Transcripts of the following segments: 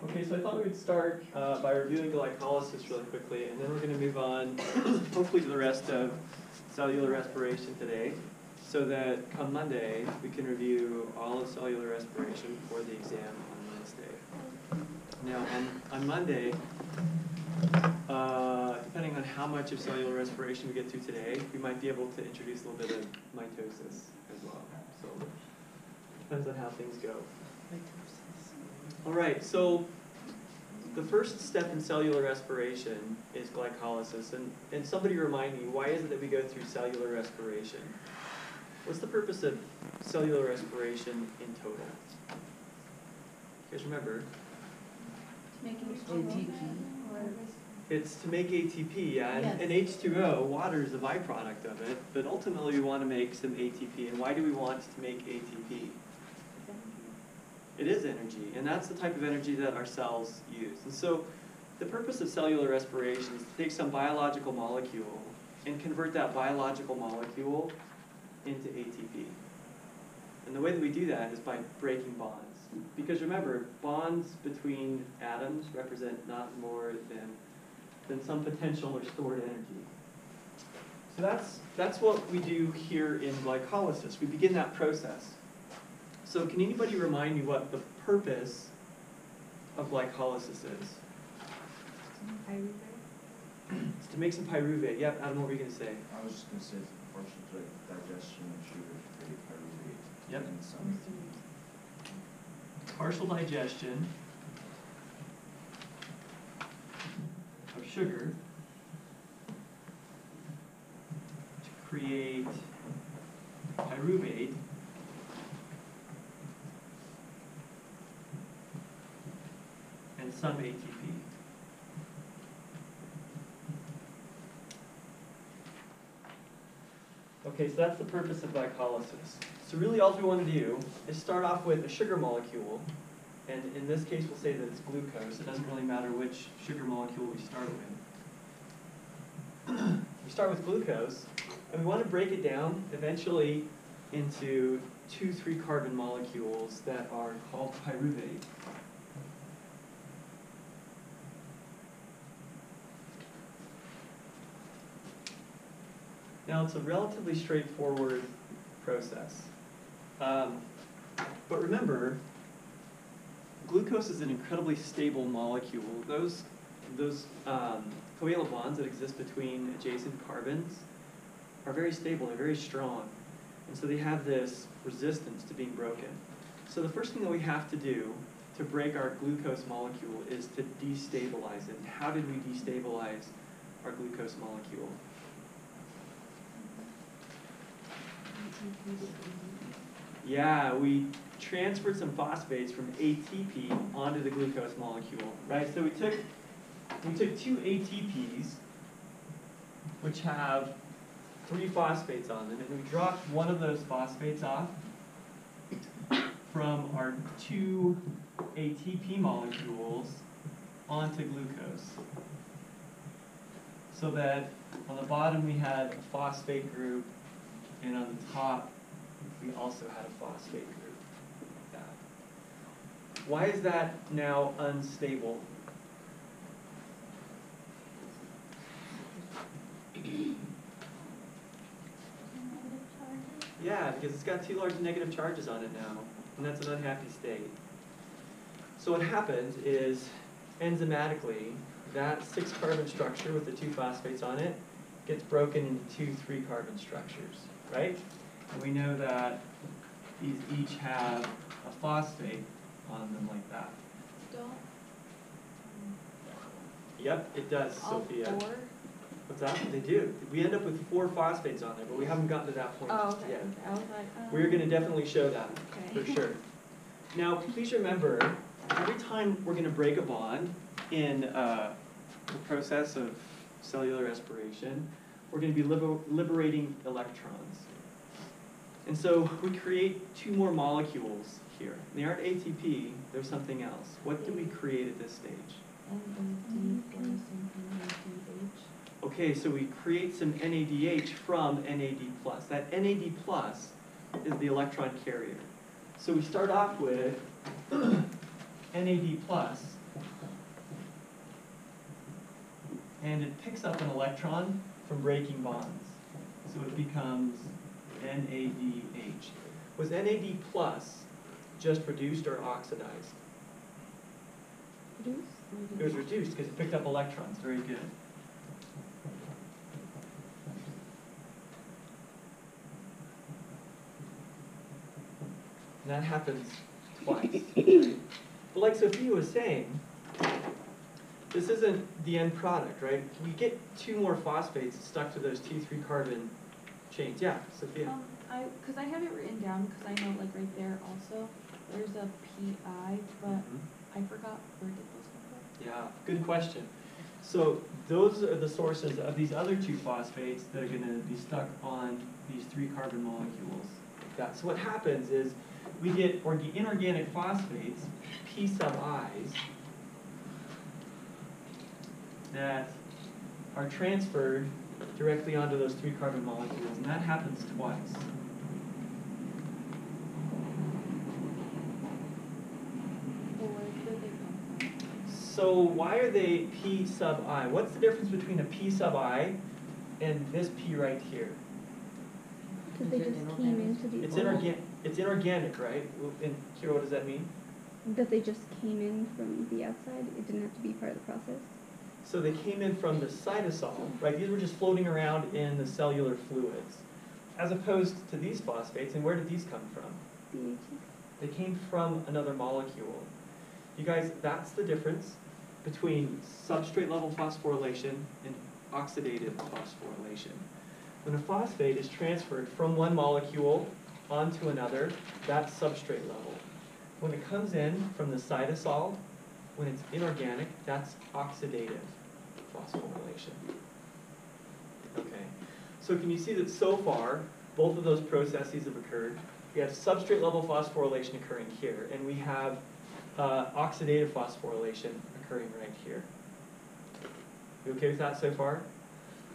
Okay, so I thought we would start by reviewing glycolysis really quickly, and then we're going to move on, hopefully, to the rest of cellular respiration today, so that come Monday, we can review all of cellular respiration before the exam on Wednesday. Now, on Monday, depending on how much of cellular respiration we get through today, we might be able to introduce a little bit of mitosis as well. So, depends on how things go. All right, so the first step in cellular respiration is glycolysis. And somebody remind me, why is it that we go through cellular respiration? What's the purpose of cellular respiration in total? You guys remember? ATP. It's to make ATP, yeah, and H2O, water is a byproduct of it, but ultimately we want to make some ATP. And why do we want to make ATP? It is energy, and that's the type of energy that our cells use. And so the purpose of cellular respiration is to take some biological molecule and convert that biological molecule into ATP. And the way that we do that is by breaking bonds. Because remember, bonds between atoms represent not more than some potential or stored energy. So that's what we do here in glycolysis. We begin that process. So can anybody remind me what the purpose of glycolysis is? Pyruvate. It's to make some pyruvate. Yep, Adam, what were you going to say? I was just going to say it's the partial digestion of sugar to create pyruvate. Yep. And some Partial digestion of sugar to create pyruvate and some ATP. Okay, so that's the purpose of glycolysis. So really all we want to do is start off with a sugar molecule, and in this case we'll say that it's glucose. It doesn't really matter which sugar molecule we start with. We start with glucose, and we want to break it down eventually into 2 3-carbon molecules that are called pyruvate. Now it's a relatively straightforward process. But remember, glucose is an incredibly stable molecule. Those covalent bonds that exist between adjacent carbons are very stable, they're very strong. And so they have this resistance to being broken. So the first thing that we have to do to break our glucose molecule is to destabilize it. And how did we destabilize our glucose molecule? Yeah, we transferred some phosphates from ATP onto the glucose molecule, right? So we took 2 ATPs, which have 3 phosphates on them, and we dropped one of those phosphates off from our 2 ATP molecules onto glucose. So that on the bottom we had a phosphate group, and on the top, we also had a phosphate group. Like that. Why is that now unstable? Yeah, because it's got 2 large negative charges on it now, and that's an unhappy state. So what happens is, enzymatically, that 6-carbon structure with the 2 phosphates on it gets broken into 2 3-carbon structures. Right? And we know that these each have a phosphate on them like that. Yep, it does, Sophia. All 4? What's that? They do. We end up with 4 phosphates on there, but we haven't gotten to that point Oh, okay. yet. I was like, We're going to definitely show that, okay. for sure. Now, please remember, every time we're going to break a bond in the process of cellular respiration, we're going to be liberating electrons. And so we create 2 more molecules here. They aren't ATP, they're something else. What do we create at this stage? Okay, so we create some NADH from NAD+. That NAD+ is the electron carrier. So we start off with NAD+, and it picks up an electron from breaking bonds. So it becomes NADH. Was NAD plus just reduced or oxidized? Reduce? It was reduced because it picked up electrons. Very good. And that happens twice. Right? But like Sophia was saying, this isn't the end product, right? We get 2 more phosphates stuck to those 2,3 carbon chains. Yeah, Sophia? Because I have it written down, because I know, like, right there also, there's a PI, but I forgot where did those come from? Yeah, good question. So those are the sources of these other 2 phosphates that are going to be stuck on these 3 carbon molecules. Yeah, so what happens is we get inorganic phosphates, P sub i's, that are transferred directly onto those 3 carbon molecules, and that happens twice. Well, where did they come from? So why are they P sub I? What's the difference between a P sub I and this P right here? Because they just came into the It's inorganic, right? And Kira, what does that mean? that they just came in from the outside. It didn't have to be part of the process. So they came in from the cytosol, right? These were just floating around in the cellular fluids, as opposed to these phosphates. And where did these come from? BAT. They came from another molecule. You guys, that's the difference between substrate level phosphorylation and oxidative phosphorylation. When a phosphate is transferred from one molecule onto another, that's substrate level. When it comes in from the cytosol, when it's inorganic, that's oxidative phosphorylation. Okay, so can you see that so far, both of those processes have occurred? We have substrate level phosphorylation occurring here, and we have oxidative phosphorylation occurring right here. You okay with that so far?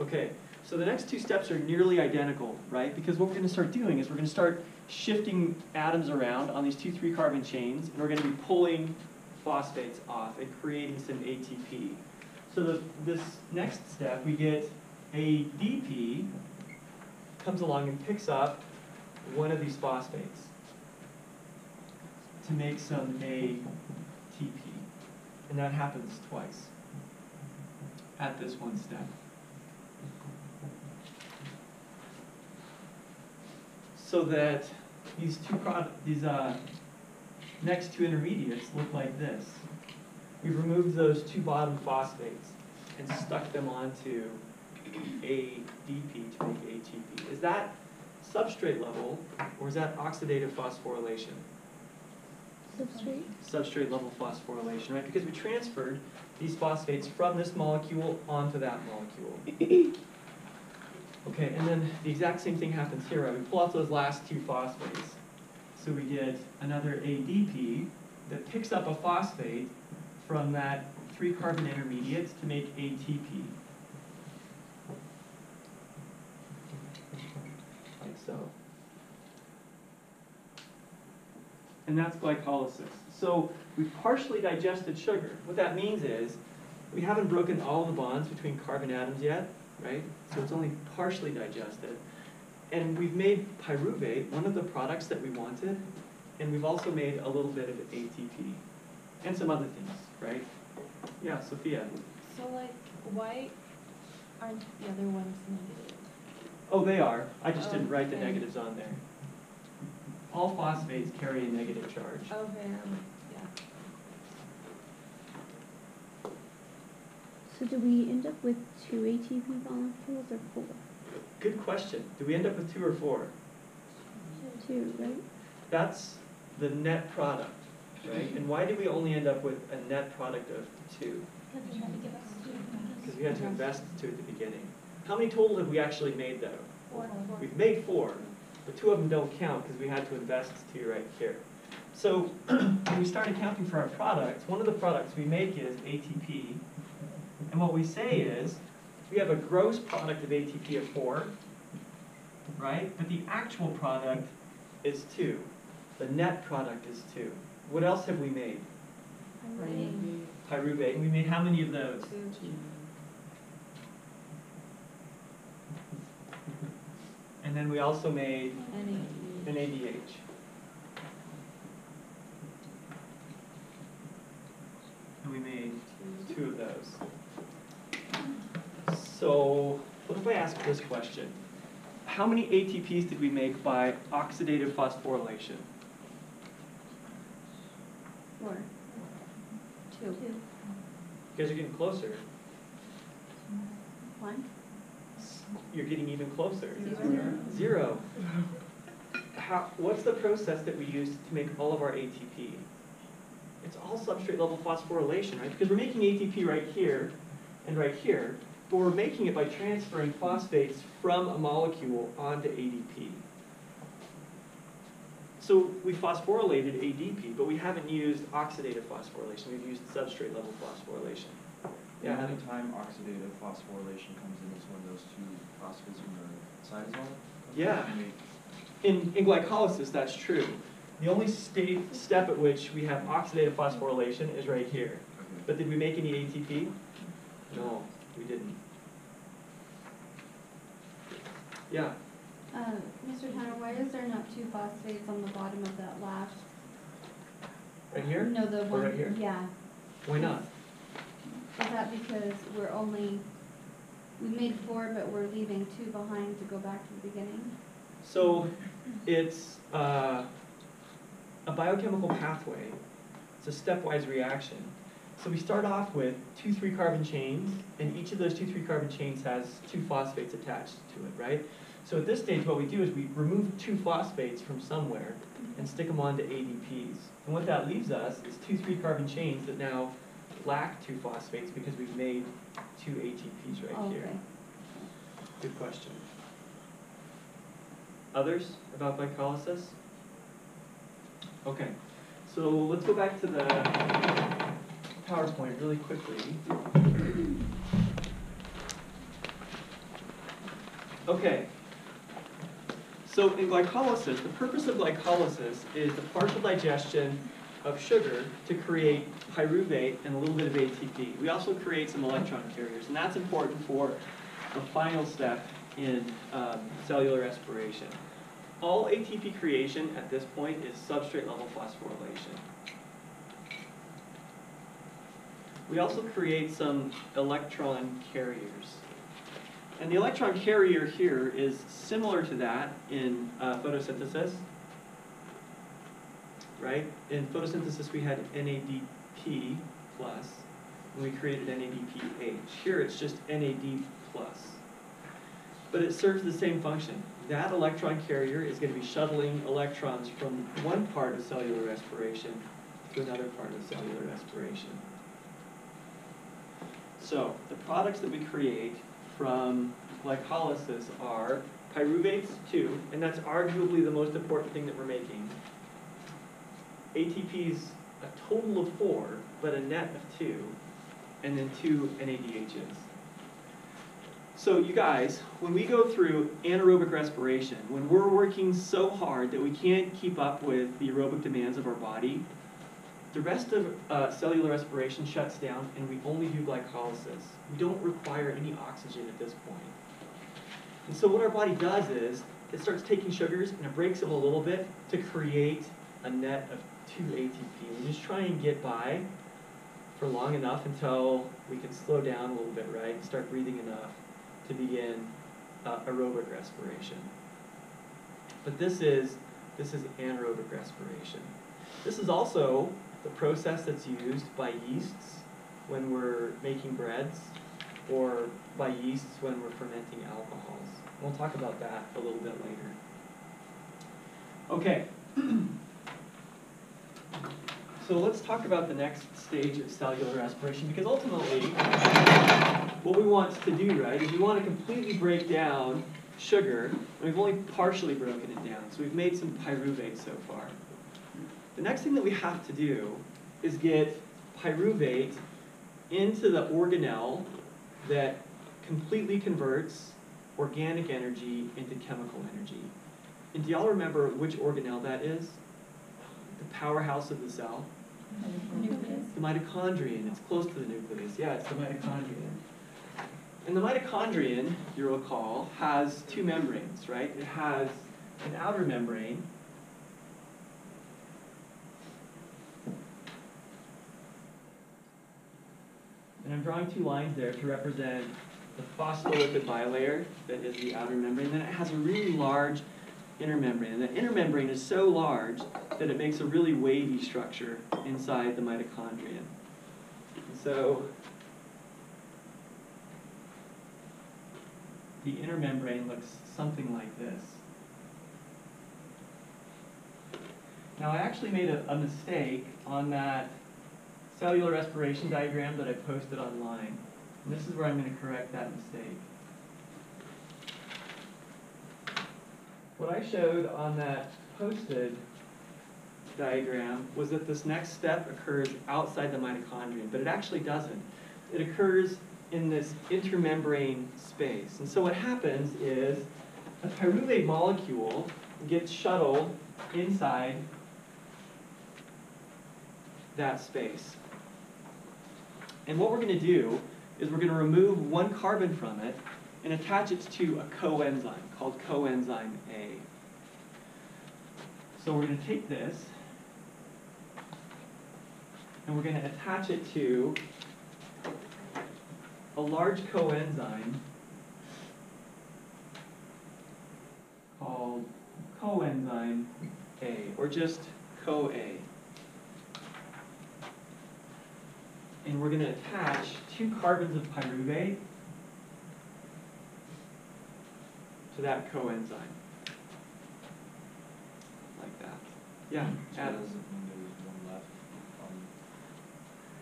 Okay, so the next 2 steps are nearly identical, right? Because what we're going to start doing is we're going to start shifting atoms around on these 2,3 carbon chains, and we're going to be pulling phosphates off and creating some ATP. So this next step, we get a DP comes along and picks up one of these phosphates to make some ATP. And that happens twice at this one step. So that these next 2 intermediates look like this. We've removed those 2 bottom phosphates and stuck them onto ADP to make ATP. Is that substrate level, or is that oxidative phosphorylation? Substrate. Substrate level phosphorylation, right? Because we transferred these phosphates from this molecule onto that molecule. Okay, and then the exact same thing happens here, right? We pull out those last 2 phosphates. So we get another ADP that picks up a phosphate from that 3 carbon intermediates to make ATP. Like so. And that's glycolysis. So we've partially digested sugar. What that means is we haven't broken all the bonds between carbon atoms yet, right? So it's only partially digested. And we've made pyruvate, one of the products that we wanted, and we've also made a little bit of ATP and some other things, right? Yeah, Sophia. So, like, why aren't the other ones negative? Oh, they are. I just didn't write the Okay. negatives on there. All phosphates carry a negative charge. Okay, yeah. So do we end up with 2 ATP molecules or 4? Good question. Do we end up with 2 or 4? 2, right? That's the net product, right? And why do we only end up with a net product of 2? Because we had to invest 2 at the beginning. How many total have we actually made, though? 4. We've made 4, but 2 of them don't count because we had to invest 2 right here. So when we start accounting for our products, one of the products we make is ATP. And what we say is we have a gross product of ATP of 4, right? But the actual product is 2. The net product is 2. What else have we made? Pyruvate. And we made how many of those? 2. And then we also made NADH. NADH. And we made 2 of those. So what if I ask this question? How many ATPs did we make by oxidative phosphorylation? 4. 2. You guys are getting closer. 1. You're getting even closer. 0. 0. What's the process that we use to make all of our ATP? It's all substrate level phosphorylation, right? Because we're making ATP right here and right here, but we're making it by transferring phosphates from a molecule onto ADP. So we phosphorylated ADP, but we haven't used oxidative phosphorylation. We've used substrate level phosphorylation. Yeah, any time oxidative phosphorylation comes in is when those 2 phosphates from the cytosol. Yeah. In glycolysis, that's true. The only step at which we have oxidative phosphorylation is right here. Okay. But did we make any ATP? No, we didn't. Yeah. Mr. Tanner, why is there not 2 phosphates on the bottom of that last? Right here? No, the Or one. right here? Yeah. Why not? Is that because we made 4, but we're leaving 2 behind to go back to the beginning? So it's a biochemical pathway. It's a stepwise reaction. So we start off with 2 3-carbon chains, and each of those 2 3-carbon chains has 2 phosphates attached to it, right? So at this stage, what we do is we remove 2 phosphates from somewhere and stick them onto ADPs. And what that leaves us is 2 3-carbon chains that now lack 2 phosphates because we've made 2 ATPs right here. Okay. Good question. Others about glycolysis? Okay, so let's go back to the PowerPoint really quickly. Okay, so in glycolysis, the purpose of glycolysis is the partial digestion of sugar to create pyruvate and a little bit of ATP. We also create some electron carriers, and that's important for the final step in cellular respiration. All ATP creation at this point is substrate level phosphorylation. We also create some electron carriers. And the electron carrier here is similar to that in photosynthesis, right? In photosynthesis we had NADP plus, and we created NADPH. Here it's just NAD plus. But it serves the same function. That electron carrier is going to be shuttling electrons from one part of cellular respiration to another part of cellular respiration. So the products that we create from glycolysis are pyruvates 2, and that's arguably the most important thing that we're making. ATPs, a total of 4, but a net of 2, and then 2 NADHs. So you guys, when we go through anaerobic respiration, when we're working so hard that we can't keep up with the aerobic demands of our body, the rest of cellular respiration shuts down and we only do glycolysis. We don't require any oxygen at this point. And so what our body does is, it starts taking sugars and it breaks them a little bit to create a net of 2 ATP. We just try and get by for long enough until we can slow down a little bit, right? And start breathing enough to begin aerobic respiration. But this is anaerobic respiration. This is also the process that's used by yeasts when we're making breads, or by yeasts when we're fermenting alcohols. We'll talk about that a little bit later. Okay. So let's talk about the next stage of cellular respiration, because ultimately, what we want to do, right, is we want to completely break down sugar, and we've only partially broken it down. So we've made some pyruvate so far. The next thing that we have to do is get pyruvate into the organelle that completely converts organic energy into chemical energy. And do y'all remember which organelle that is? The powerhouse of the cell? Nucleus. The mitochondrion. It's close to the nucleus. Yeah, it's the mitochondrion. And the mitochondrion, you'll recall, has two membranes, right? It has an outer membrane, and I'm drawing two lines there to represent the phospholipid bilayer that is the outer membrane. Then it has a really large inner membrane. And the inner membrane is so large that it makes a really wavy structure inside the mitochondrion. And so the inner membrane looks something like this. Now I actually made a mistake on that cellular respiration diagram that I posted online. And this is where I'm going to correct that mistake. What I showed on that posted diagram was that this next step occurs outside the mitochondrion, but it actually doesn't. It occurs in this intermembrane space. And so what happens is a pyruvate molecule gets shuttled inside that space. And what we're going to do is we're going to remove one carbon from it and attach it to a coenzyme called coenzyme A. So we're going to take this and we're going to attach it to a large coenzyme called coenzyme A, or just CoA. And we're going to attach 2 carbons of pyruvate to that coenzyme. Like that. Yeah, So Adam. that doesn't mean there's one left on.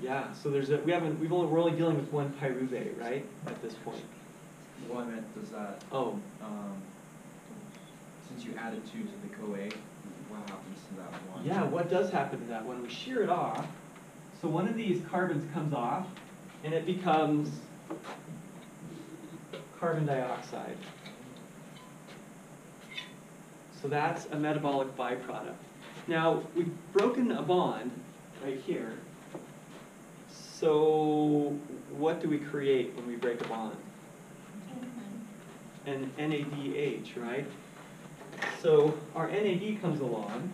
Yeah, so we're only dealing with one pyruvate, right, at this point. Well, I meant, does that, Oh, since you added 2 to the CoA, what happens to that one? yeah, what does happen to that? When we shear it off, so one of these carbons comes off, and it becomes carbon dioxide. So that's a metabolic byproduct. Now, we've broken a bond right here. So what do we create when we break a bond? An NADH, right? So our NAD comes along,